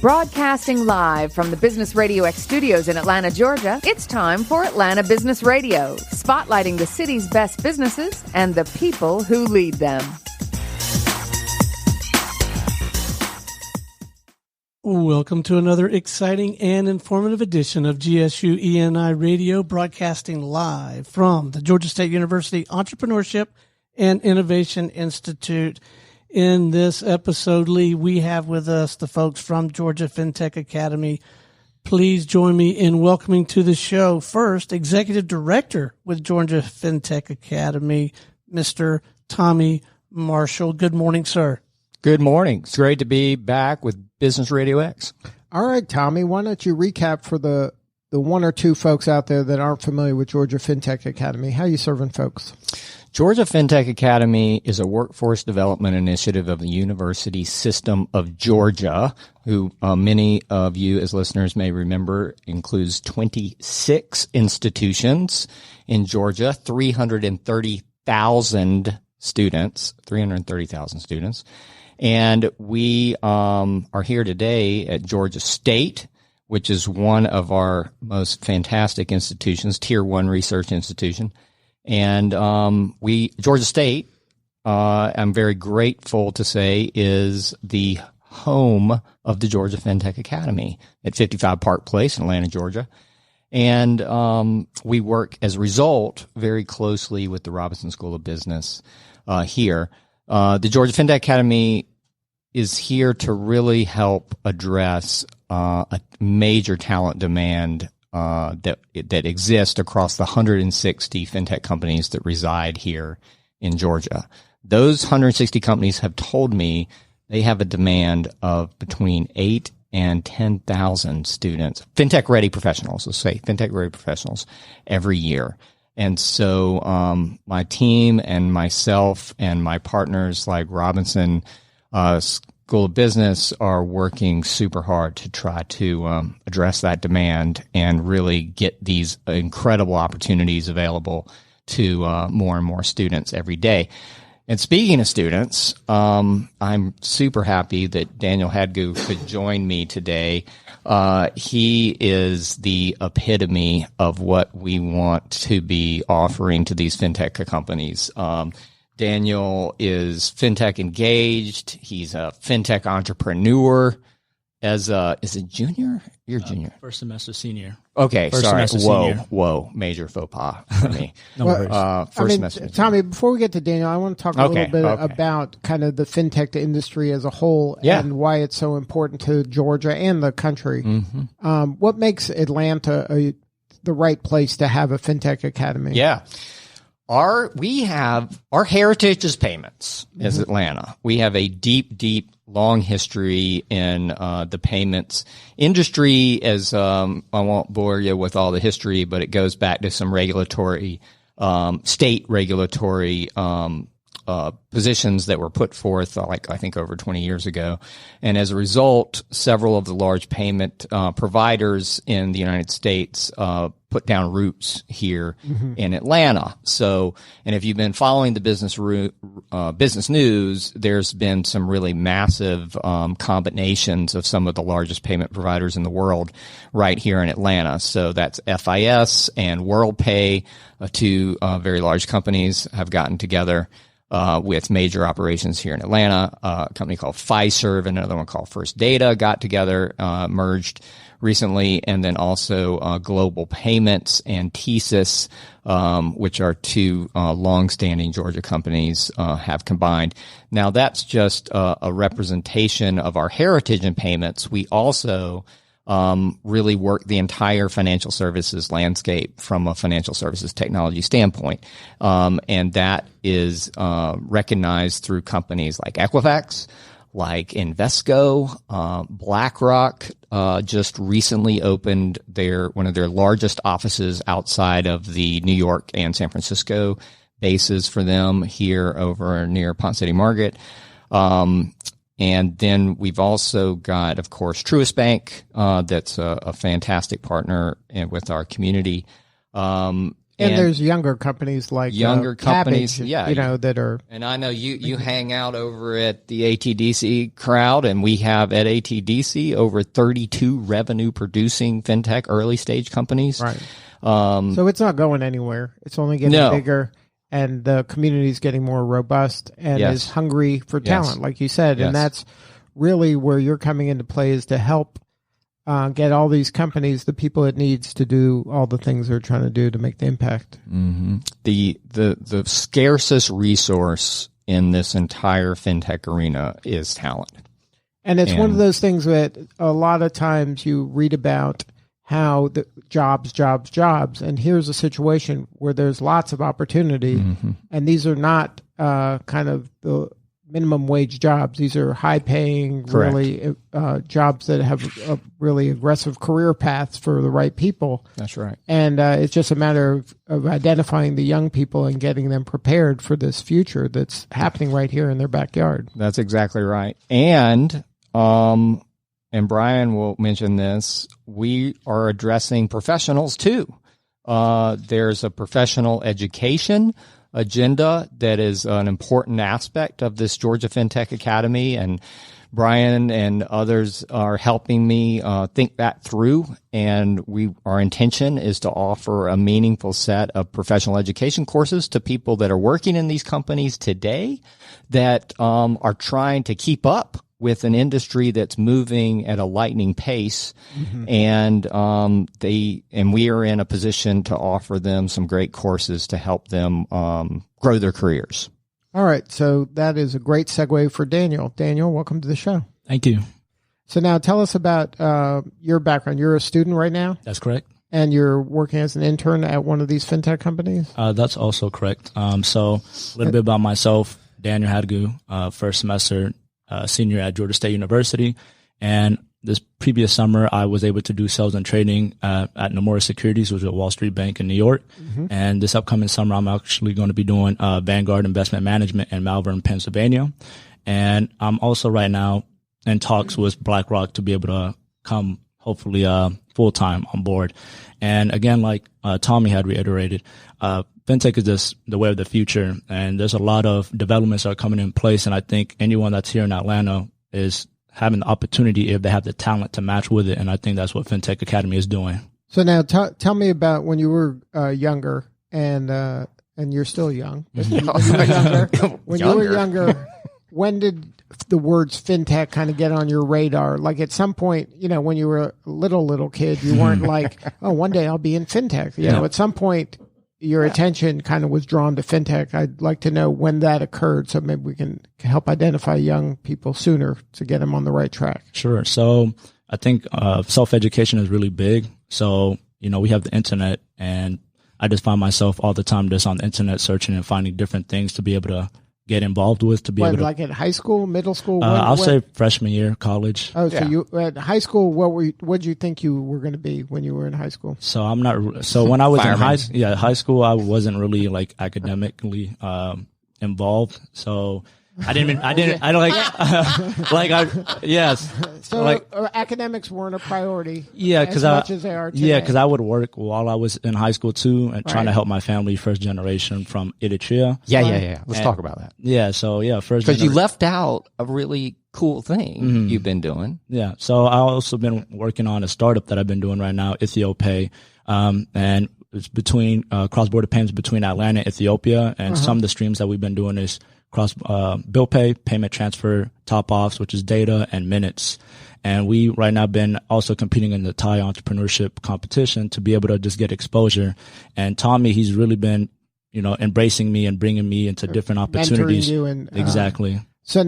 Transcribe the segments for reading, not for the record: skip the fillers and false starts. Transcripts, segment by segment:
Broadcasting live from the Business Radio X studios in Atlanta, Georgia, it's time for Atlanta Business Radio, spotlighting the city's best businesses and the people who lead them. Welcome to another exciting and informative edition of GSU ENI Radio, broadcasting live from the Georgia State University Entrepreneurship and Innovation Institute. In this episode, Lee, we have with us the folks from Georgia Fintech Academy. Please join me in welcoming to the show first, Executive Director with Georgia Fintech Academy, Mr. Tommy Marshall. Good morning, sir. Good morning. It's great to be back with Business Radio X. All right, Tommy, why don't you recap for the one or two folks out there that aren't familiar with Georgia Fintech Academy? How are you serving folks? Georgia Fintech Academy is a workforce development initiative of the University System of Georgia, who many of you as listeners may remember includes 26 institutions in Georgia, 330,000 students. And we are here today at Georgia State, which is one of our most fantastic institutions, Tier 1 research institution. And Georgia State, I'm very grateful to say, is the home of the Georgia Fintech Academy at 55 Park Place in Atlanta, Georgia. And we work, as a result, very closely with the Robinson School of Business here. The Georgia Fintech Academy is here to really help address a major talent demand that exist across the 160 fintech companies that reside here in Georgia. Those 160 companies have told me they have a demand of between 8 and 10,000 students, fintech-ready professionals, let's say fintech-ready professionals, every year. And so my team and myself and my partners like Robinson School of Business are working super hard to try to address that demand and really get these incredible opportunities available to more and more students every day. And speaking of students, I'm super happy that Daniel Hadgu could join me today. He is the epitome of what we want to be offering to these fintech companies. Daniel is fintech engaged. He's a fintech entrepreneur. Is it junior? You're junior. First semester senior. Okay, First sorry. semester senior. Whoa. Major faux pas for me. No worries. First semester. Tommy, before we get to Daniel, I want to talk a little bit about kind of the fintech industry as a whole and why it's so important to Georgia and the country. Mm-hmm. What makes Atlanta the right place to have a fintech academy? Yeah. Our heritage is payments as Atlanta. We have a deep, long history in the payments industry. As I won't bore you with all the history, but it goes back to some regulatory, state regulatory positions that were put forth, I think over 20 years ago. And as a result, several of the large payment providers in the United States put down roots here in Atlanta. So, and if you've been following the business news, there's been some really massive combinations of some of the largest payment providers in the world right here in Atlanta. So that's FIS and WorldPay, two very large companies, have gotten together with major operations here in Atlanta. A company called Fiserv and another one called First Data got together, merged recently, and then also Global Payments and TSYS, which are two long-standing Georgia companies, have combined. Now, that's just a representation of our heritage in payments. We also really work the entire financial services landscape from a financial services technology standpoint. And that is recognized through companies like Equifax, like Invesco. BlackRock just recently opened one of their largest offices outside of the New York and San Francisco bases for them here over near Ponce City Market. And then we've also got, of course, Truist Bank, that's a fantastic partner with our community. And there's younger companies like companies, Cabbage, that are. And I know you hang out over at the ATDC crowd, and we have at ATDC over 32 revenue producing fintech early stage companies. Right. So it's not going anywhere. It's only getting bigger, and the community is getting more robust and is hungry for talent, like you said. And that's really where you're coming into play, is to help get all these companies the people it needs to do all the things they're trying to do to make the impact. Mm-hmm. The scarcest resource in this entire fintech arena is talent. And it's one of those things that a lot of times you read about how the jobs. And here's a situation where there's lots of opportunity. And these are not kind of the minimum wage jobs. These are high paying, really jobs that have a really aggressive career paths for the right people. That's right. And it's just a matter of identifying the young people and getting them prepared for this future that's happening right here in their backyard. That's exactly right. And Brian will mention this, we are addressing professionals too. There's a professional education agenda that is an important aspect of this Georgia Fintech Academy, and Brian and others are helping me think that through. And our intention is to offer a meaningful set of professional education courses to people that are working in these companies today that are trying to keep up with an industry that's moving at a lightning pace. And we are in a position to offer them some great courses to help them grow their careers. All right. So that is a great segue for Daniel. Daniel, welcome to the show. Thank you. So now tell us about your background. You're a student right now? That's correct. And you're working as an intern at one of these fintech companies? That's also correct. So a little bit about myself. Daniel Hadgu, first semester senior at Georgia State University. And this previous summer, I was able to do sales and trading at Nomura Securities, which is a Wall Street bank in New York. And this upcoming summer, I'm actually going to be doing Vanguard Investment Management in Malvern, Pennsylvania. And I'm also right now in talks with BlackRock to be able to come hopefully full-time on board. And again, like Tommy had reiterated, fintech is just the way of the future, and there's a lot of developments that are coming in place. And I think anyone that's here in Atlanta is having the opportunity if they have the talent to match with it. And I think that's what Fintech Academy is doing. So now tell me about when you were younger, and you're still young. When you were younger, when did the words fintech kind of get on your radar? Like at some point, when you were a little kid, you weren't like, oh, one day I'll be in fintech. You know, at some point, your attention kind of was drawn to fintech. I'd like to know when that occurred, so maybe we can help identify young people sooner to get them on the right track. Sure. So I think self-education is really big. So, we have the internet, and I just find myself all the time just on the internet searching and finding different things to be able to get involved with, to be able to, like in high school, middle school? I'll say freshman year, college. Oh, so you at high school, what did you think you were going to be when you were in high school? So when I was in high school, I wasn't really like academically involved. So So academics weren't a priority. Yeah, as much as they are today. Yeah, because I would work while I was in high school too, and trying to help my family, first generation from Eritrea. Yeah. Let's talk about that. Yeah, so first, because you left out a really cool thing you've been doing. Yeah, so I also been working on a startup that I've been doing right now, EthioPay, and it's between cross-border payments between Atlanta and Ethiopia, and some of the streams that we've been doing is cross bill pay, payment transfer, top offs, which is data and minutes. And we right now been also competing in the Thai entrepreneurship competition to be able to just get exposure. And Tommy, he's really been, embracing me and bringing me into different opportunities. Mentoring you and, exactly. So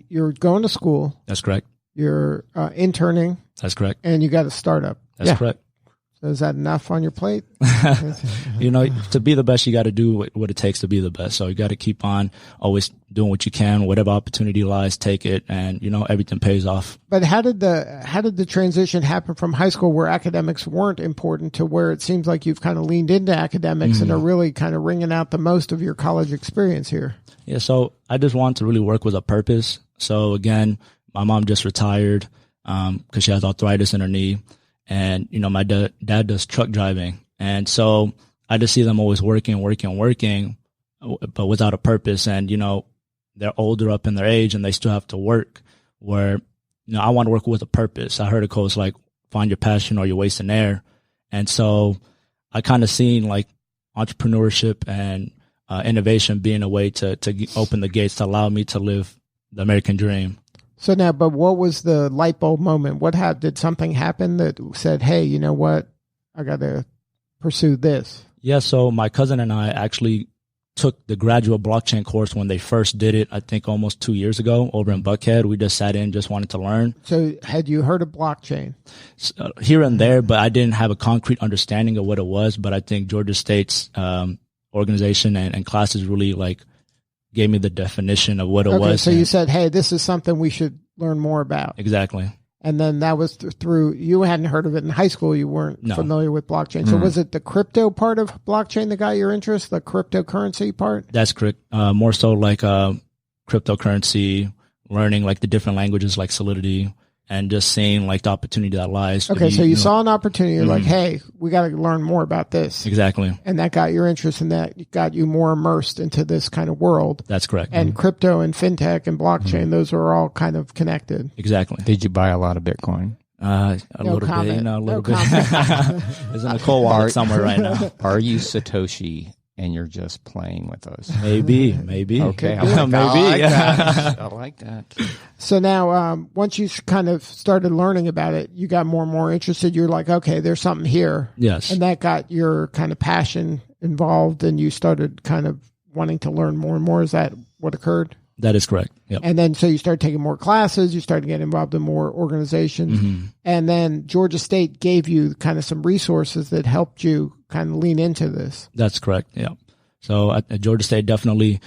you're going to school. That's correct. You're interning. That's correct. And you got a startup. That's correct. So is that enough on your plate? To be the best, you got to do what it takes to be the best. So you got to keep on always doing what you can, whatever opportunity lies, take it, and everything pays off. But how did the transition happen from high school, where academics weren't important, to where it seems like you've kind of leaned into academics and are really kind of wringing out the most of your college experience here? Yeah, so I just wanted to really work with a purpose. So again, my mom just retired because she has arthritis in her knee. And, my dad does truck driving. And so I just see them always working, but without a purpose. And, they're older up in their age and they still have to work, where, I want to work with a purpose. I heard a quote like, find your passion or you're wasting air. And so I kind of seen like entrepreneurship and innovation being a way to open the gates to allow me to live the American dream. So now, but what was the light bulb moment? Did something happen that said, hey, you know what? I got to pursue this. Yeah. So my cousin and I actually took the graduate blockchain course when they first did it, I think almost 2 years ago over in Buckhead. We just sat in, just wanted to learn. So had you heard of blockchain? Here and there, but I didn't have a concrete understanding of what it was. But I think Georgia State's organization and classes really like gave me the definition of what it was. So you said, hey, this is something we should learn more about. Exactly. And then that was through, you hadn't heard of it in high school. You weren't familiar with blockchain. So was it the crypto part of blockchain that got your interest, the cryptocurrency part? That's correct. More so like cryptocurrency, learning like the different languages like Solidity, and just seeing like the opportunity that lies. Okay, so you saw an opportunity. You're like, hey, we got to learn more about this. Exactly. And that got your interest, and that got you more immersed into this kind of world. That's correct. And crypto and fintech and blockchain, those are all kind of connected. Exactly. Did you buy a lot of Bitcoin? A little bit. A little bit. It's in a cold wallet somewhere right now. Are you Satoshi? And you're just playing with us. Maybe. Okay. I like that. So now, once you kind of started learning about it, you got more and more interested. You're like, okay, there's something here. Yes. And that got your kind of passion involved, and you started kind of wanting to learn more and more. Is that what occurred? That is correct. Yep. And then so you started taking more classes, you started getting involved in more organizations, and then Georgia State gave you kind of some resources that helped you kind of lean into this. That's correct. Yeah. So at Georgia State definitely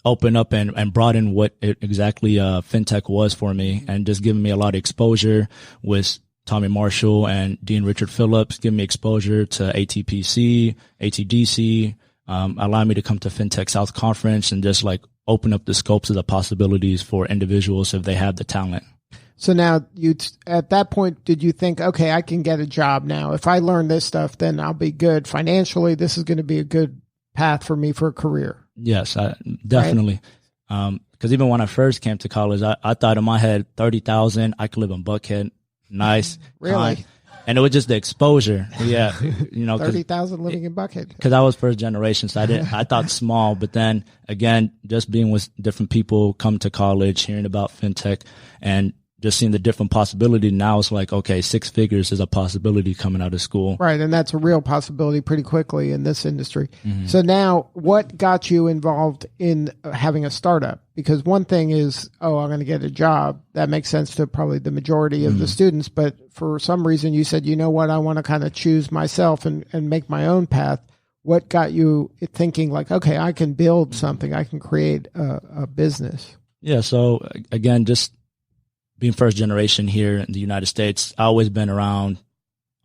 opened up and brought in what exactly fintech was for me, and just giving me a lot of exposure with Tommy Marshall and Dean Richard Phillips, giving me exposure to ATPC, ATDC, allowed me to come to Fintech South Conference and just like open up the scopes of the possibilities for individuals if they have the talent. So now at that point, did you think, okay, I can get a job now. If I learn this stuff, then I'll be good financially. This is going to be a good path for me for a career. Yes, definitely. Right? Because even when I first came to college, I thought in my head, 30,000, I could live in Buckhead. Nice. Really? Time. And it was just the exposure. Yeah. 30,000 living in Buckhead. Because I was first generation. So I thought small, but then again, just being with different people, come to college, hearing about fintech and just seeing the different possibility. Now it's like, okay, 6 figures is a possibility coming out of school. Right. And that's a real possibility pretty quickly in this industry. So now what got you involved in having a startup? Because one thing is, I'm going to get a job. That makes sense to probably the majority of the students. But for some reason you said, you know what, I want to kind of choose myself and make my own path. What got you thinking like, okay, I can build something. I can create a business. Yeah. So again, just being first generation here in the United States, I've always been around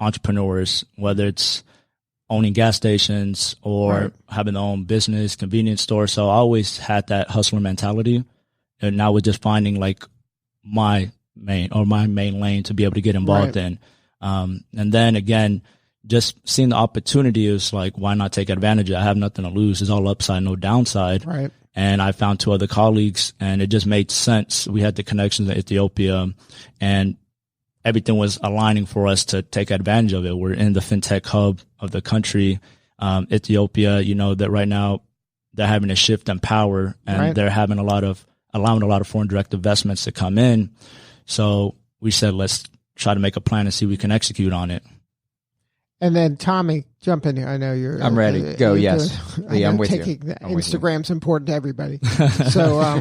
entrepreneurs, whether it's owning gas stations or having their own business, convenience store. So I always had that hustler mentality. And now we're just finding like my main lane to be able to get involved in. And then again, just seeing the opportunity is like, why not take advantage of it? I have nothing to lose. It's all upside, no downside. Right. And I found 2 other colleagues and it just made sense. We had the connections in Ethiopia and everything was aligning for us to take advantage of it. We're in the fintech hub of the country. Ethiopia, that right now they're having a shift in power and they're having allowing a lot of foreign direct investments to come in. So we said, let's try to make a plan and see if we can execute on it. And then Tommy, jump in here. I know you're. I'm ready. Go. Yes. I'm with you. Instagram's important to everybody. So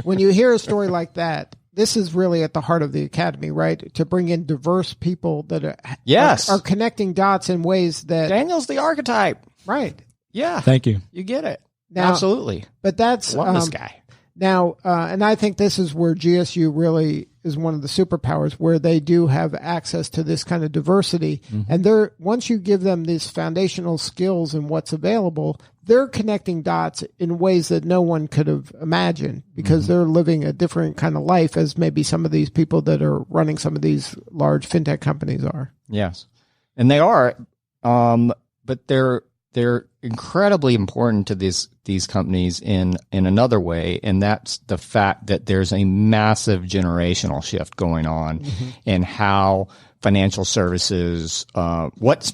when you hear a story like that, this is really at the heart of the academy, right? To bring in diverse people that are connecting dots in ways that Daniel's the archetype, right? Yeah. Thank you. You get it. Now, absolutely. But that's love this guy. Now, and I think this is where GSU really is one of the superpowers, where they do have access to this kind of diversity. And once you give them these foundational skills and what's available, they're connecting dots in ways that no one could have imagined, because they're living a different kind of life as maybe some of these people that are running some of these large fintech companies are. Yes. And they are. but they're incredibly important to these companies in another way, and that's the fact that there's a massive generational shift going on in how financial services, what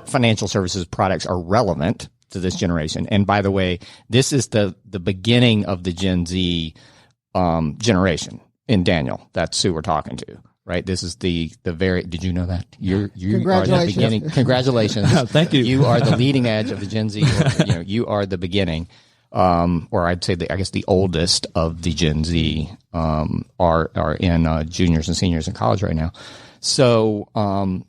financial services products are relevant to this generation. And by the way, this is the beginning of the Gen Z generation. In Daniel, that's who we're talking to. Right. This is the very. Did you know that? You are the beginning. Congratulations. Thank you. You are the leading edge of the Gen Z. You are the beginning, or I'd say I guess the oldest of the Gen Z are in juniors and seniors in college right now. So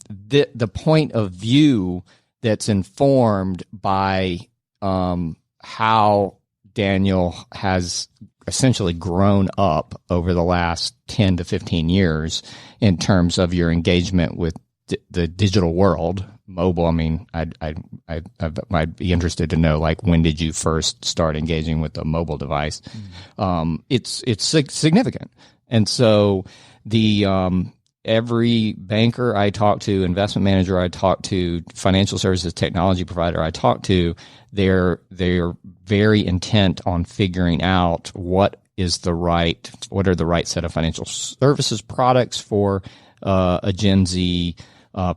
the point of view that's informed by how Daniel has essentially grown up over the last 10 to 15 years in terms of your engagement with the digital world, mobile. I mean, I'd be interested to know, like, when did you first start engaging with a mobile device? It's significant. And so every banker I talk to, investment manager I talk to, financial services technology provider I talk to, they're very intent on figuring out what are the right set of financial services products for a Gen Z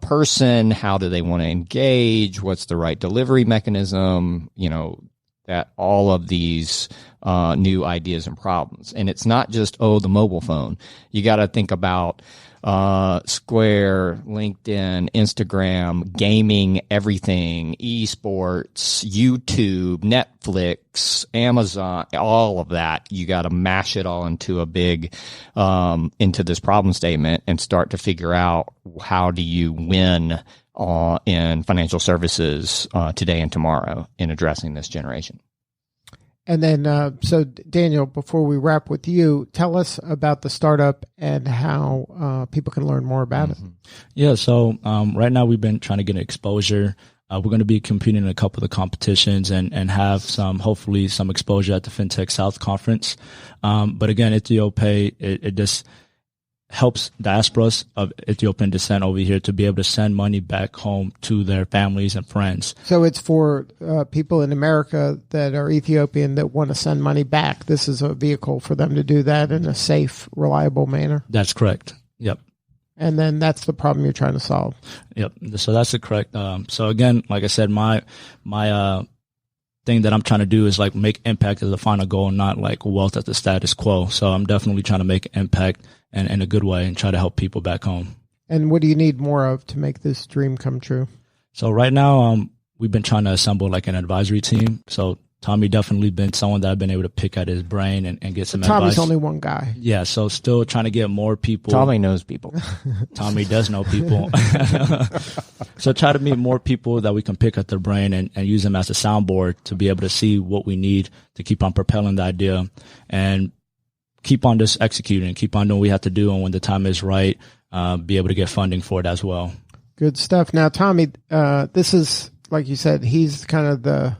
person. How do they want to engage? What's the right delivery mechanism? That all of these new ideas and problems. And it's not just, the mobile phone. You got to think about Square, LinkedIn, Instagram, gaming, everything, esports, YouTube, Netflix, Amazon, all of that. You got to mash it all into a big, into this problem statement and start to figure out, how do you win in financial services today and tomorrow in addressing this generation. And then, so Daniel, before we wrap with you, tell us about the startup and how people can learn more about it. Yeah, so right now we've been trying to get exposure. We're going to be competing in a couple of the competitions and have hopefully some exposure at the Fintech South Conference. But again, EthioPay, it just helps diasporas of Ethiopian descent over here to be able to send money back home to their families and friends. So it's for people in America that are Ethiopian that want to send money back. This is a vehicle for them to do that in a safe, reliable manner. That's correct. Yep. And then that's the problem you're trying to solve. Yep. So that's the correct. So again, like I said, my thing that I'm trying to do is like make impact as the final goal, not like wealth at the status quo. So I'm definitely trying to make impact and in a good way and try to help people back home. And what do you need more of to make this dream come true? So right now, we've been trying to assemble like an advisory team. So Tommy definitely been someone that I've been able to pick at his brain and get some advice. Tommy's only one guy. Yeah. So still trying to get more people. Tommy knows people. Tommy does know people. So try to meet more people that we can pick at their brain and use them as a soundboard to be able to see what we need to keep on propelling the idea and keep on just executing, keep on doing what we have to do. And when the time is right, be able to get funding for it as well. Good stuff. Now, Tommy, this is, like you said, he's kind of the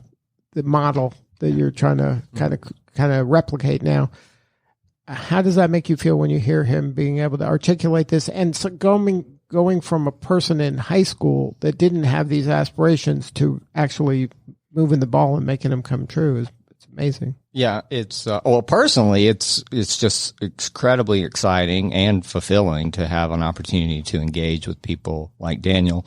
model that you're trying to kind of replicate now. How does that make you feel when you hear him being able to articulate this and so going from a person in high school that didn't have these aspirations to actually moving the ball and making them come true? It's amazing. Yeah, it's personally, it's just incredibly exciting and fulfilling to have an opportunity to engage with people like Daniel.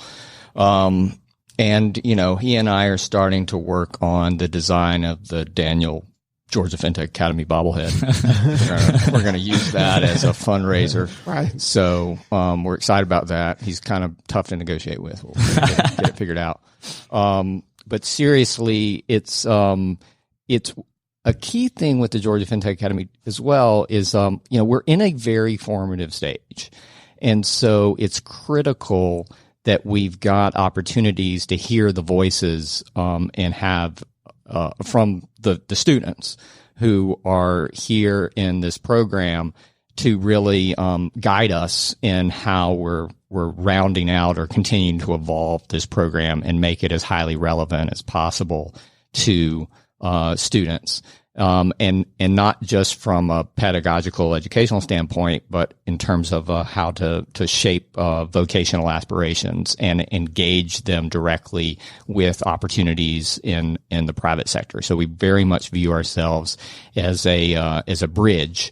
And, he and I are starting to work on the design of the Daniel Georgia Fintech Academy bobblehead. We're going to use that as a fundraiser. Right. So we're excited about that. He's kind of tough to negotiate with. We'll get it figured out. But seriously, it's a key thing with the Georgia Fintech Academy as well is, we're in a very formative stage. And so it's critical that we've got opportunities to hear the voices and have from the students who are here in this program to really guide us in how we're rounding out or continuing to evolve this program and make it as highly relevant as possible to students. and not just from a pedagogical educational standpoint, but in terms of how to shape vocational aspirations and engage them directly with opportunities in the private sector. So we very much view ourselves as a bridge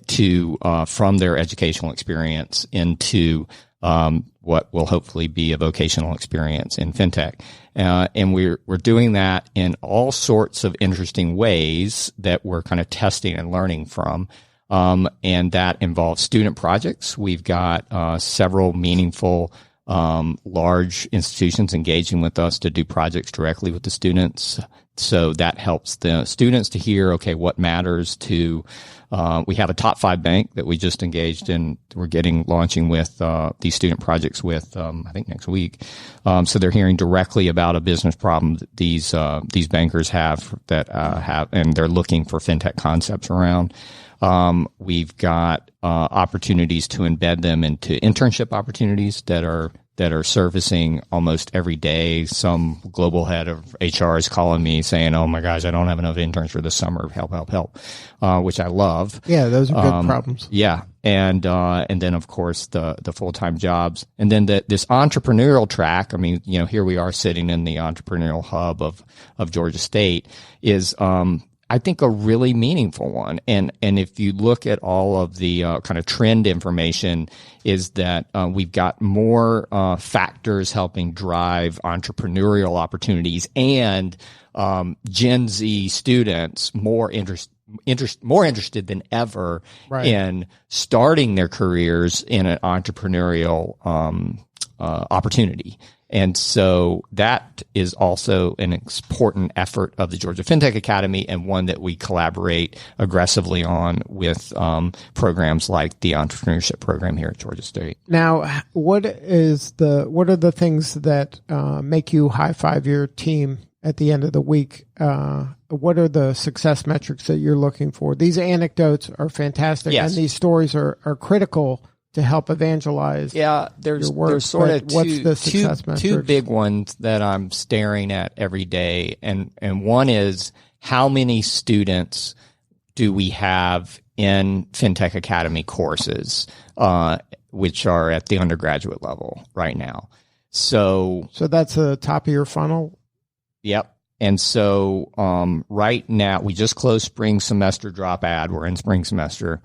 to from their educational experience into what will hopefully be a vocational experience in fintech. And we're doing that in all sorts of interesting ways that we're kind of testing and learning from. And that involves student projects. We've got several meaningful large institutions engaging with us to do projects directly with the students. So that helps the students to hear, okay, what matters to, we have a top 5 bank that we just engaged in. We're launching with, these student projects with, I think next week. So they're hearing directly about a business problem that these bankers have and they're looking for fintech concepts around. We've got, opportunities to embed them into internship opportunities that are surfacing almost every day. Some global head of HR is calling me saying, "Oh my gosh, I don't have enough interns for this summer. Help, help, help," which I love. Yeah, those are good problems. Yeah. And then of course the full-time jobs. And then this entrepreneurial track. I mean, here we are sitting in the entrepreneurial hub of Georgia State is, I think a really meaningful one. And if you look at all of the kind of trend information is that we've got more factors helping drive entrepreneurial opportunities and Gen Z students more interested than ever in starting their careers in an entrepreneurial opportunity. And so that is also an important effort of the Georgia Fintech Academy and one that we collaborate aggressively on with programs like the entrepreneurship program here at Georgia State. Now, what are the things that make you high-five your team at the end of the week? What are the success metrics that you're looking for? These anecdotes are fantastic, and these stories are critical to help evangelize. Yeah, there's sort of two big ones that I'm staring at every day, and one is how many students do we have in Fintech Academy courses, which are at the undergraduate level right now. So that's the top of your funnel. Yep. And so right now we just closed spring semester drop ad. We're in spring semester.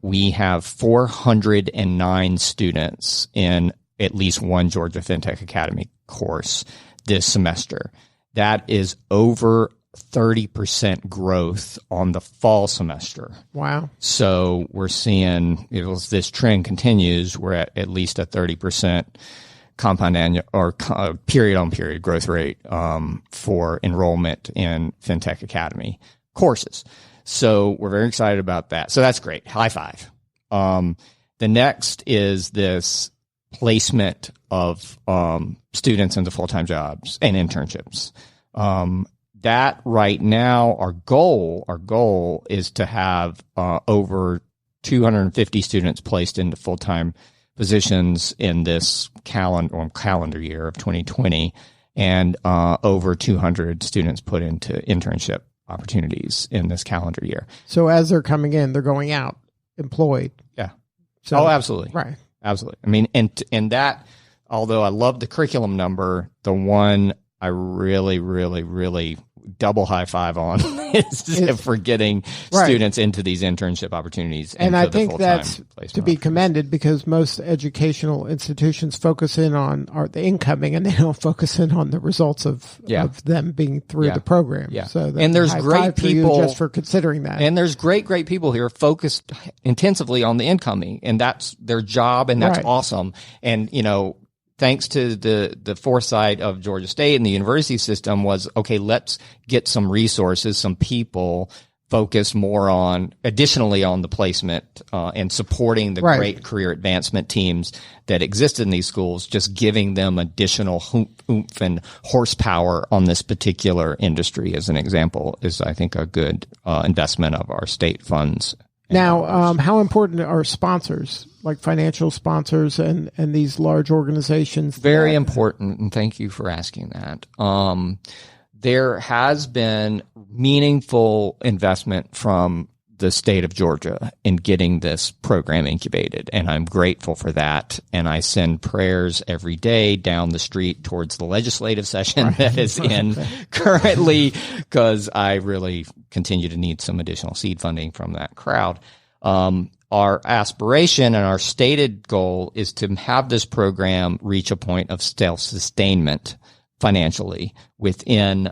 We have 409 students in at least one Georgia Fintech Academy course this semester. That is over 30% growth on the fall semester. Wow. So we're seeing, if this trend continues, we're at least a 30% compound annual or period on period growth rate for enrollment in Fintech Academy courses. So we're very excited about that. So that's great. High five. The next is this placement of students into full-time jobs and internships. That right now, our goal is to have over 250 students placed into full-time positions in this calendar year of 2020, and over 200 students put into internship opportunities in this calendar year. So as they're coming in, they're going out employed. Yeah. So, absolutely. Right. Absolutely. I mean, and that, although I love the curriculum number, the one I really, really, really double high five on is for getting students into these internship opportunities. And I think that's to be commended, because most educational institutions focus in on the incoming, and they don't focus in on the results of them being through the program. Yeah. So and there's great people just for considering that. And there's great people here focused intensively on the incoming, and that's their job, and that's awesome. And, thanks to the foresight of Georgia State and the university system was, okay, let's get some resources, some people focus more additionally on the placement and supporting the great career advancement teams that exist in these schools, just giving them additional oomph and horsepower on this particular industry, as an example, is, I think, a good investment of our state funds. Now, how important are sponsors, like financial sponsors and these large organizations? Very important, and thank you for asking that. there has been meaningful investment from the state of Georgia in getting this program incubated, and I'm grateful for that. And I send prayers every day down the street towards the legislative session that is in currently, because I really continue to need some additional seed funding from that crowd. Our aspiration and our stated goal is to have this program reach a point of self-sustainment financially within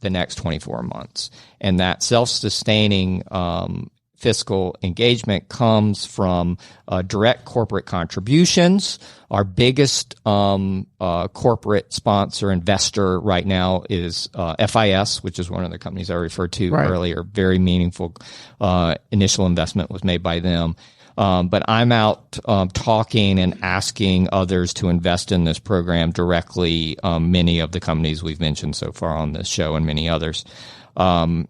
the next 24 months. And that self-sustaining fiscal engagement comes from direct corporate contributions. Our biggest corporate sponsor investor right now is FIS, which is one of the companies I referred to earlier. Very meaningful initial investment was made by them. But I'm out talking and asking others to invest in this program directly, many of the companies we've mentioned so far on this show and many others. And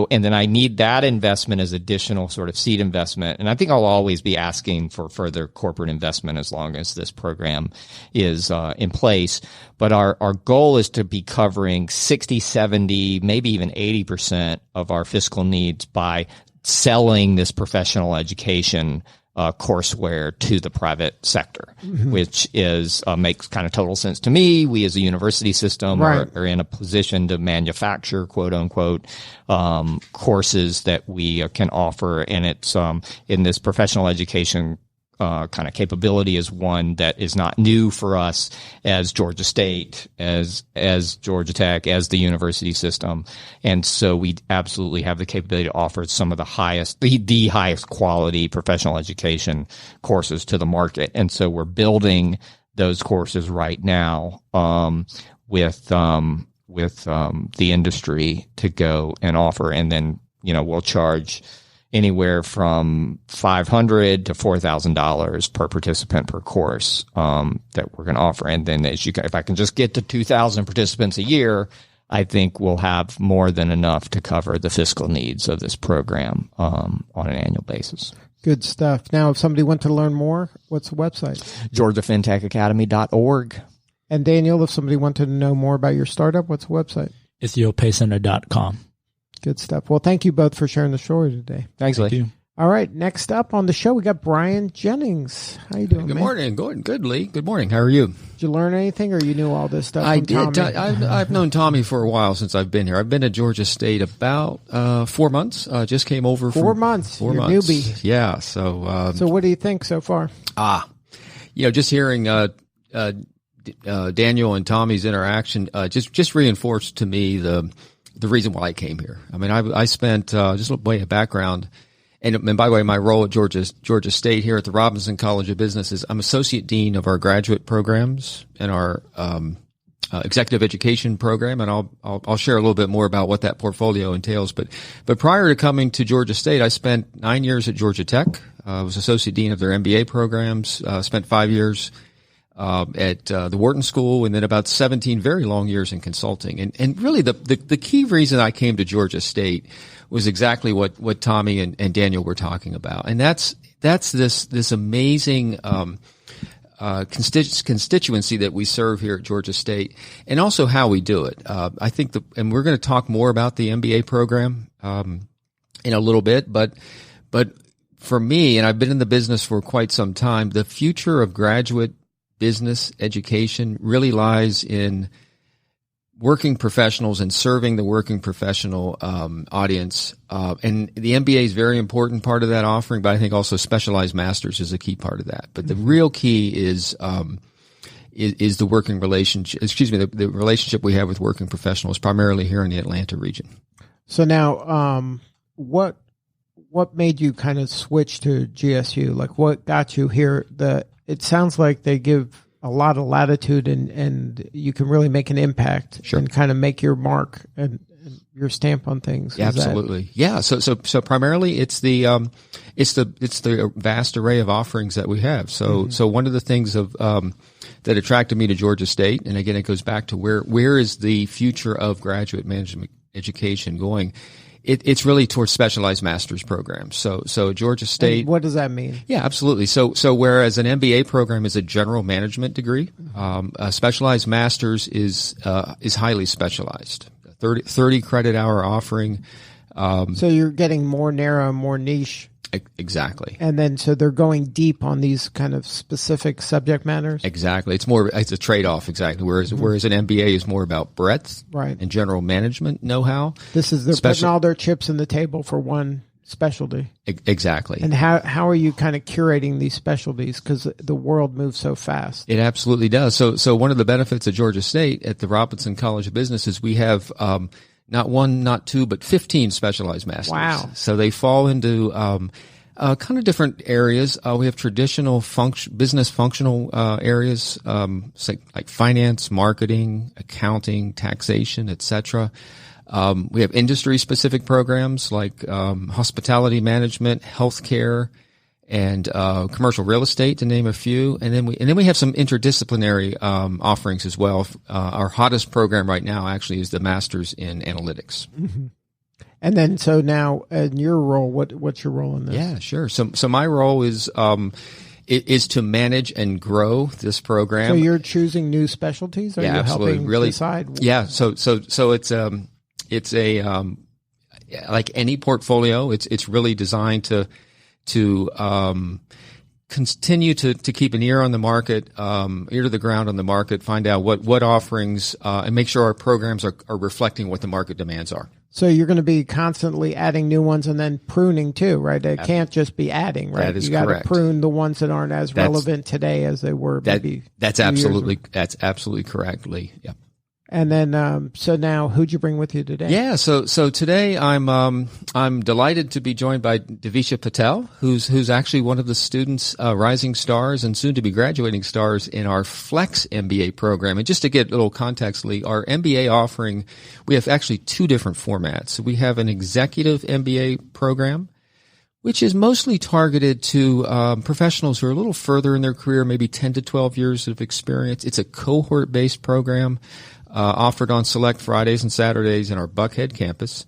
then I need that investment as additional sort of seed investment. And I think I'll always be asking for further corporate investment as long as this program is in place. But our goal is to be covering 60, 70, maybe even 80% of our fiscal needs by selling this professional education courseware to the private sector, which is makes kind of total sense to me. We as a university system are in a position to manufacture, quote unquote, courses that we can offer. And it's in this professional education kind of capability is one that is not new for us as Georgia State, as Georgia Tech, as the university system. And so we absolutely have the capability to offer some of the highest, the highest quality professional education courses to the market. And so we're building those courses right now, with the industry to go and offer. And then, we'll charge anywhere from $500 to $4,000 per participant per course that we're going to offer. And then if I can just get to 2,000 participants a year, I think we'll have more than enough to cover the fiscal needs of this program on an annual basis. Good stuff. Now, if somebody wants to learn more, what's the website? georgiafintechacademy.org. And Daniel, if somebody wanted to know more about your startup, what's the website? EthioPayCenter.com. Good stuff. Well, thank you both for sharing the story today. Thanks, Lee. All right. Next up on the show, we got Brian Jennings. How you doing, Good morning. Good, Lee. Good morning. How are you? Did you learn anything, or you knew all this stuff? I did. I've known Tommy for a while since I've been here. I've been at Georgia State about 4 months. Just came over. 4 months. You're newbie. Yeah. So. So what do you think so far? Just hearing Daniel and Tommy's interaction just reinforced to me the reason why I came here. I mean, I spent just a little way of background. And by the way, my role at Georgia State here at the Robinson College of Business is I'm Associate Dean of our graduate programs and our executive education program. And I'll share a little bit more about what that portfolio entails. But prior to coming to Georgia State, I spent 9 years at Georgia Tech. I was Associate Dean of their MBA programs, spent 5 years at the Wharton School, and then about 17 very long years in consulting. And really the key reason I came to Georgia State was exactly what Tommy and Daniel were talking about. And that's this amazing constituency that we serve here at Georgia State, and also how we do it. I think and we're going to talk more about the MBA program in a little bit, but for me, and I've been in the business for quite some time, the future of graduate business education really lies in working professionals and serving the working professional audience. And the MBA is a very important part of that offering, but I think also specialized masters is a key part of that. But the real key is the working relationship, the relationship we have with working professionals, primarily here in the Atlanta region. So now, what made you kind of switch to GSU? Like, what got you here? It sounds like they give a lot of latitude and you can really make an impact and kind of make your mark and your stamp on things. Yeah, absolutely. Yeah. So primarily it's the vast array of offerings that we have. So one of the things that attracted me to Georgia State, and again, it goes back to where is the future of graduate management education going, It's really towards specialized master's programs. So Georgia State. And what does that mean? Yeah, absolutely. So whereas an MBA program is a general management degree, a specialized master's is highly specialized. 30 credit hour offering. So you're getting more narrow, more niche. Exactly. And then so they're going deep on these kind of specific subject matters. Exactly. It's a trade-off. Exactly. Whereas an MBA is more about breadth, right, and general management know-how. They're putting all their chips in the table for one specialty. Exactly. And how are you kind of curating these specialties, because the world moves so fast? It absolutely does. So one of the benefits of Georgia State at the Robinson College of Business is we have not one, not two, but 15 specialized masters. Wow. So they fall into kind of different areas. We have traditional business functional areas, like finance, marketing, accounting, taxation, etc. We have industry-specific programs like hospitality management, healthcare, and commercial real estate, to name a few. And then we have some interdisciplinary offerings as well. Our hottest program right now actually is the Masters in Analytics. Mm-hmm. And then, so now in your role, what's your role in this? Yeah, sure. So my role is to manage and grow this program. So you're choosing new specialties? Are you absolutely. Helping really decide? Yeah. So it's a like any portfolio. It's really designed to continue to keep an ear on the market, ear to the ground on the market, find out what offerings, and make sure our programs are reflecting what the market demands are. So you're going to be constantly adding new ones and then pruning too, right? It can't just be adding, right? That is correct. You got to prune the ones that aren't as relevant today as they were maybe. That's absolutely correct, Lee. Yeah. And then, so now, who'd you bring with you today? Yeah, so today I'm delighted to be joined by Davisha Patel, who's actually one of the students, rising stars and soon to be graduating stars in our Flex MBA program. And just to get a little context, Lee, our MBA offering, we have actually two different formats. So we have an executive MBA program, which is mostly targeted to professionals who are a little further in their career, maybe 10 to 12 years of experience. It's a cohort-based program. Offered on select Fridays and Saturdays in our Buckhead campus.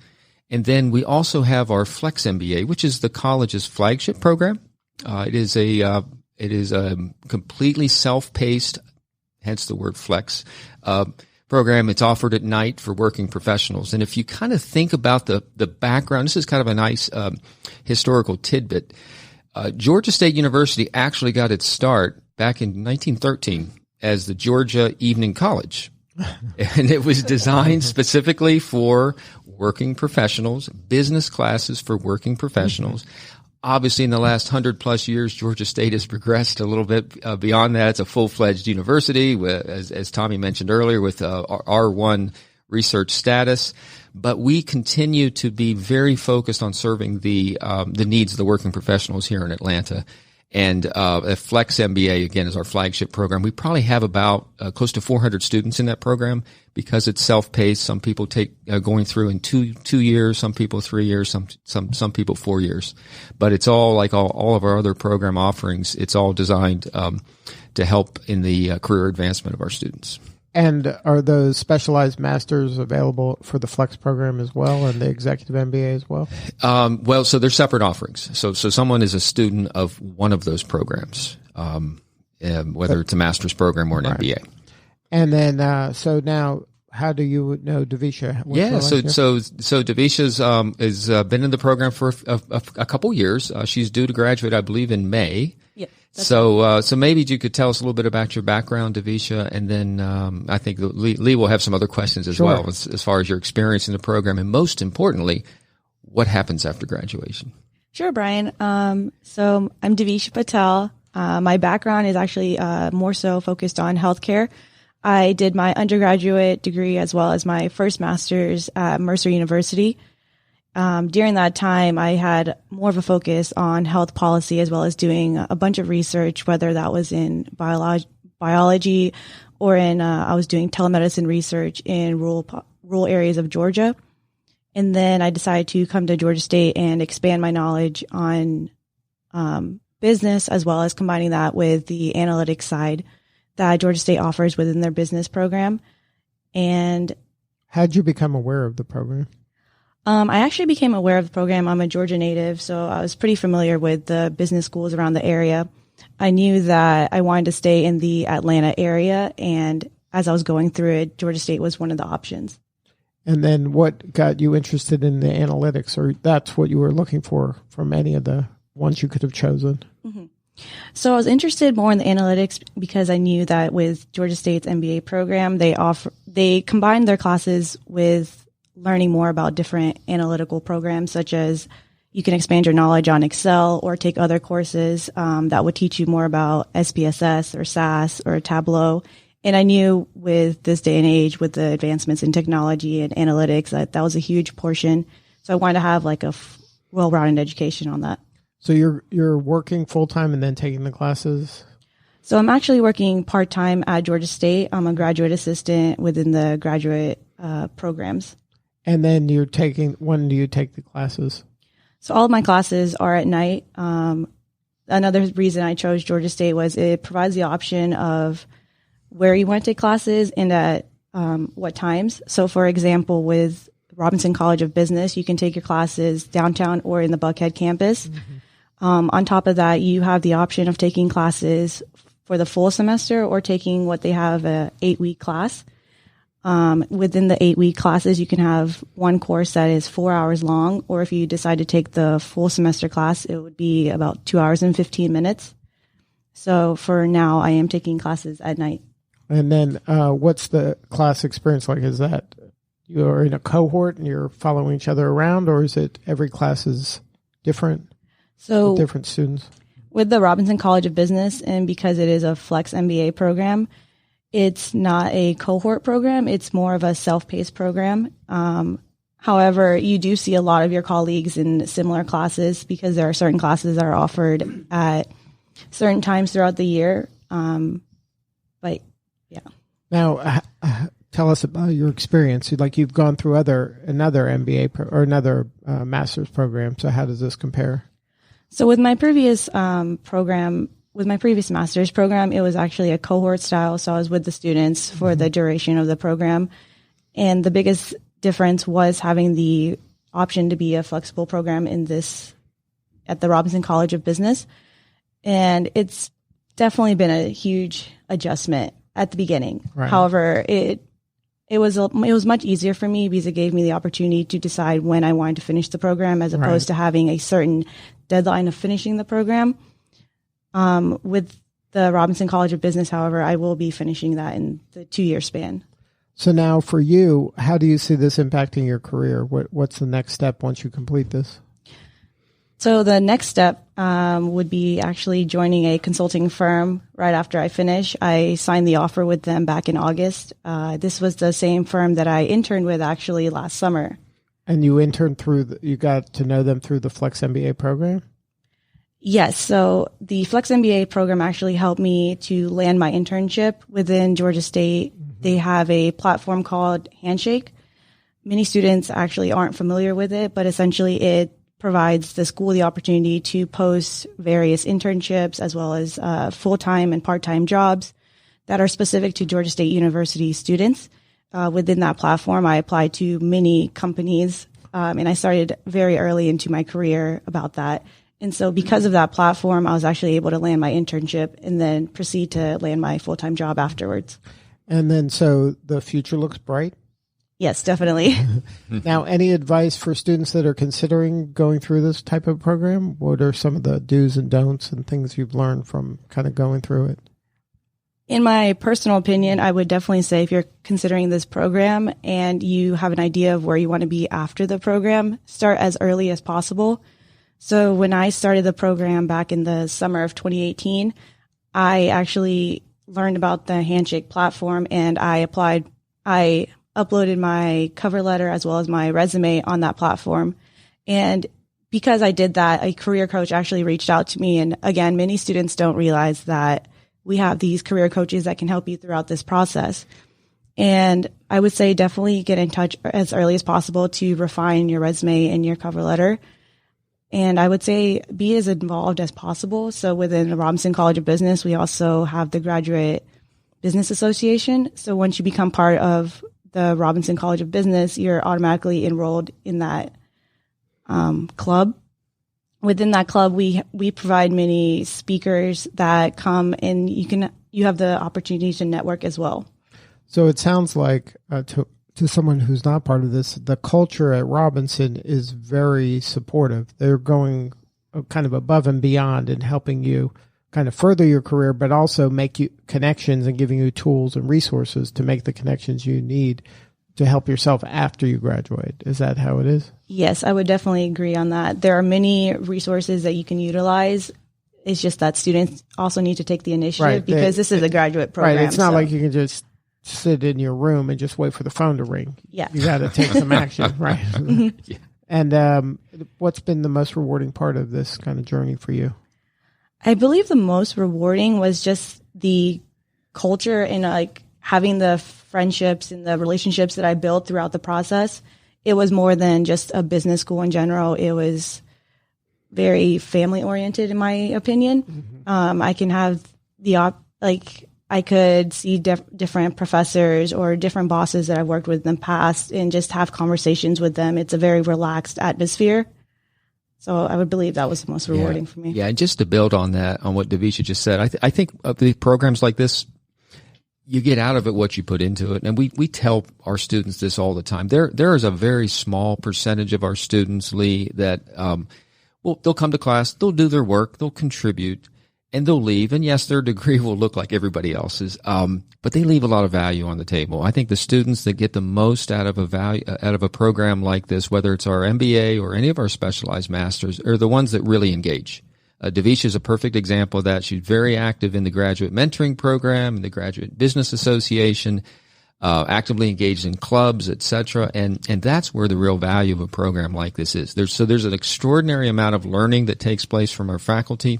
And then we also have our Flex MBA, which is the college's flagship program. It is a completely self-paced, hence the word flex, program. It's offered at night for working professionals. And if you kind of think about the background, this is kind of a nice historical tidbit. Georgia State University actually got its start back in 1913 as the Georgia Evening College. And it was designed specifically for working professionals, business classes for working professionals. Obviously, in the last 100+ years, Georgia State has progressed a little bit beyond that. It's a full-fledged university, as Tommy mentioned earlier, with R1 research status. But we continue to be very focused on serving the needs of the working professionals here in Atlanta. And a Flex MBA, again, is our flagship program. We probably have about close to 400 students in that program because it's self-paced. Some people take going through in two years, some people 3 years, some people 4 years. But it's all like all of our other program offerings. It's all designed to help in the career advancement of our students. And are those specialized masters available for the Flex program as well, and the executive MBA as well? Well, so they're separate offerings. So someone is a student of one of those programs, whether it's a master's program or an MBA. And then, so now, how do you know Davisha? So Davisha's has been in the program for a couple years. She's due to graduate, I believe, in May. Yep. So maybe you could tell us a little bit about your background, Davisha, and then I think Lee will have some other questions as well as far as your experience in the program, and most importantly, what happens after graduation. Sure, Brian. So I'm Davisha Patel. My background is actually more so focused on healthcare. I did my undergraduate degree as well as my first master's at Mercer University. During that time, I had more of a focus on health policy as well as doing a bunch of research, whether that was in biology or in I was doing telemedicine research in rural areas of Georgia. And then I decided to come to Georgia State and expand my knowledge on business as well as combining that with the analytics side that Georgia State offers within their business program. And how'd you become aware of the program? I actually became aware of the program. I'm a Georgia native, so I was pretty familiar with the business schools around the area. I knew that I wanted to stay in the Atlanta area, and as I was going through it, Georgia State was one of the options. And then what got you interested in the analytics, or that's what you were looking for from any of the ones you could have chosen? Mm-hmm. So I was interested more in the analytics because I knew that with Georgia State's MBA program, they combined their classes with learning more about different analytical programs, such as you can expand your knowledge on Excel or take other courses that would teach you more about SPSS or SAS or Tableau. And I knew with this day and age, with the advancements in technology and analytics, that was a huge portion. So I wanted to have like a well-rounded education on that. So you're working full-time and then taking the classes? So I'm actually working part-time at Georgia State. I'm a graduate assistant within the graduate programs. And then when do you take the classes? So all of my classes are at night. Another reason I chose Georgia State was it provides the option of where you want to take classes and at what times. So for example, with Robinson College of Business, you can take your classes downtown or in the Buckhead campus. Mm-hmm. On top of that, you have the option of taking classes for the full semester or taking what they have a 8-week class. Within the 8-week classes, you can have one course that is 4 hours long, or if you decide to take the full semester class, it would be about 2 hours and 15 minutes. So for now, I am taking classes at night. And then what's the class experience like? Is that you're in a cohort and you're following each other around, or is it every class is different? So different students? With the Robinson College of Business, and because it is a flex MBA program, it's not a cohort program. It's more of a self-paced program. However, you do see a lot of your colleagues in similar classes because there are certain classes that are offered at certain times throughout the year. But yeah. Now, tell us about your experience. Like you've gone through another MBA or another master's program. So how does this compare? So with my previous program, with my previous master's program, it was actually a cohort style. So I was with the students for the duration of the program. And the biggest difference was having the option to be a flexible program at the Robinson College of Business. And it's definitely been a huge adjustment at the beginning. Right. However, it was much easier for me because it gave me the opportunity to decide when I wanted to finish the program as opposed to having a certain deadline of finishing the program. With the Robinson College of Business, however, I will be finishing that in the 2-year span. So now for you, how do you see this impacting your career? What's the next step once you complete this? So the next step would be actually joining a consulting firm right after I finish. I signed the offer with them back in August. This was the same firm that I interned with actually last summer. And you interned you got to know them through the Flex MBA program? Yes. So the Flex MBA program actually helped me to land my internship within Georgia State. Mm-hmm. They have a platform called Handshake. Many students actually aren't familiar with it, but essentially it provides the school the opportunity to post various internships as well as full-time and part-time jobs that are specific to Georgia State University students. Within that platform, I applied to many companies, and I started very early into my career about that. And so because of that platform, I was actually able to land my internship and then proceed to land my full-time job afterwards. And then so the future looks bright? Yes, definitely. Now, any advice for students that are considering going through this type of program? What are some of the do's and don'ts and things you've learned from kind of going through it? In my personal opinion, I would definitely say if you're considering this program and you have an idea of where you want to be after the program, start as early as possible. So when I started the program back in the summer of 2018, I actually learned about the Handshake platform and I uploaded my cover letter as well as my resume on that platform. And because I did that, a career coach actually reached out to me. And again, many students don't realize that we have these career coaches that can help you throughout this process. And I would say definitely get in touch as early as possible to refine your resume and your cover letter. And I would say be as involved as possible. So within the Robinson College of Business, we also have the Graduate Business Association. So once you become part of the Robinson College of Business, you're automatically enrolled in that club. Within that club, we provide many speakers that come, and you have the opportunity to network as well. So it sounds like to someone who's not part of this, the culture at Robinson is very supportive. They're going kind of above and beyond in helping you kind of further your career, but also make you connections and giving you tools and resources to make the connections you need to help yourself after you graduate. Is that how it is? Yes, I would definitely agree on that. There are many resources that you can utilize. It's just that students also need to take the initiative because this is a graduate program. Right. It's not like you can just sit in your room and just wait for the phone to ring. Yeah. You got to take some action, right? Yeah. And what's been the most rewarding part of this kind of journey for you? I believe the most rewarding was just the culture and like having the friendships and the relationships that I built throughout the process. It was more than just a business school in general. It was very family oriented, in my opinion. Mm-hmm. I can have I could see different professors or different bosses that I've worked with in the past and just have conversations with them. It's a very relaxed atmosphere. So I would believe that was the most rewarding for me. Yeah, and just to build on that, on what Davisha just said, I think of the programs like this, you get out of it what you put into it. And we tell our students this all the time. There is a very small percentage of our students, Lee, that they'll come to class, they'll do their work, they'll contribute, and they'll leave. And yes, their degree will look like everybody else's, but they leave a lot of value on the table. I think the students that get the most out of a program like this, whether it's our MBA or any of our specialized masters, are the ones that really engage. Davisha is a perfect example of that. She's very active in the graduate mentoring program, in the Graduate Business Association, actively engaged in clubs, etc. And that's where the real value of a program like this is. There's an extraordinary amount of learning that takes place from our faculty.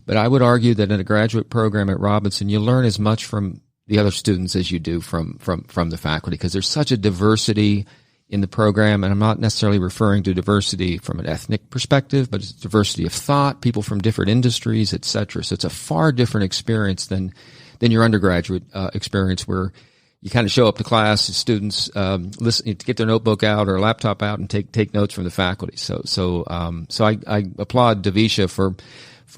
But I would argue that in a graduate program at Robinson, you learn as much from the other students as you do from the faculty, because there's such a diversity in the program. And I'm not necessarily referring to diversity from an ethnic perspective, but it's diversity of thought, people from different industries, et cetera. So it's a far different experience than your undergraduate experience, where you kind of show up to class, students listen, get their notebook out or laptop out and take notes from the faculty. So I applaud Davisha for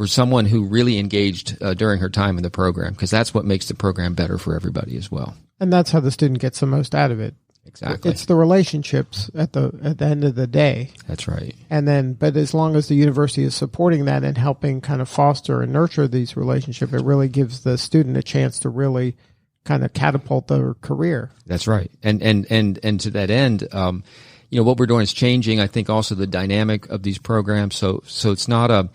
someone who really engaged during her time in the program, because that's what makes the program better for everybody as well. And that's how the student gets the most out of it. Exactly. It's the relationships at the end of the day. That's right. But as long as the university is supporting that and helping kind of foster and nurture these relationships, it really gives the student a chance to really kind of catapult their career. That's right. And to that end, what we're doing is changing, I think, also the dynamic of these programs. So it's not a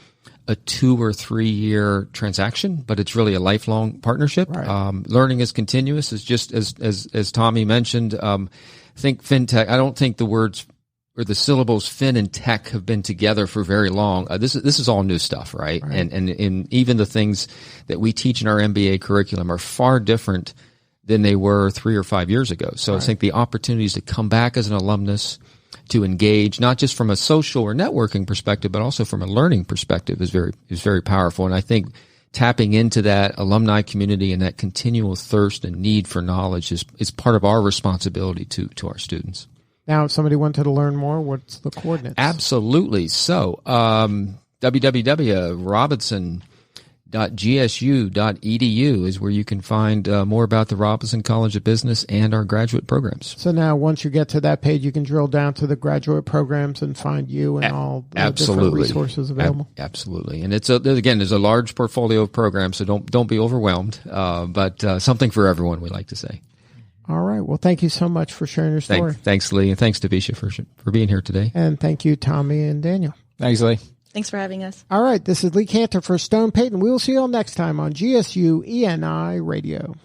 2 or 3 year transaction, but it's really a lifelong partnership. Right. Learning is continuous. It's just as Tommy mentioned. Think fintech. I don't think the words or the syllables fin and tech have been together for very long. This is all new stuff, right? And even the things that we teach in our MBA curriculum are far different than they were 3 or 5 years ago. So I think the opportunities to come back as an alumnus, to engage, not just from a social or networking perspective, but also from a learning perspective, is very powerful. And I think tapping into that alumni community and that continual thirst and need for knowledge is part of our responsibility to our students. Now, if somebody wanted to learn more, what's the coordinates? Absolutely. So, www.robinson.gsu.edu is where you can find more about the Robinson College of Business and our graduate programs. So now once you get to that page, you can drill down to the graduate programs and find you and all the different resources available. Absolutely. And there's a large portfolio of programs, so don't be overwhelmed, but something for everyone, we like to say. All right. Well, thank you so much for sharing your story. Thanks, Lee, and thanks, Davisha, for being here today. And thank you, Tommy and Daniel. Thanks, Lee. Thanks for having us. All right. This is Lee Cantor for Stone Payton. We will see you all next time on GSU ENI Radio.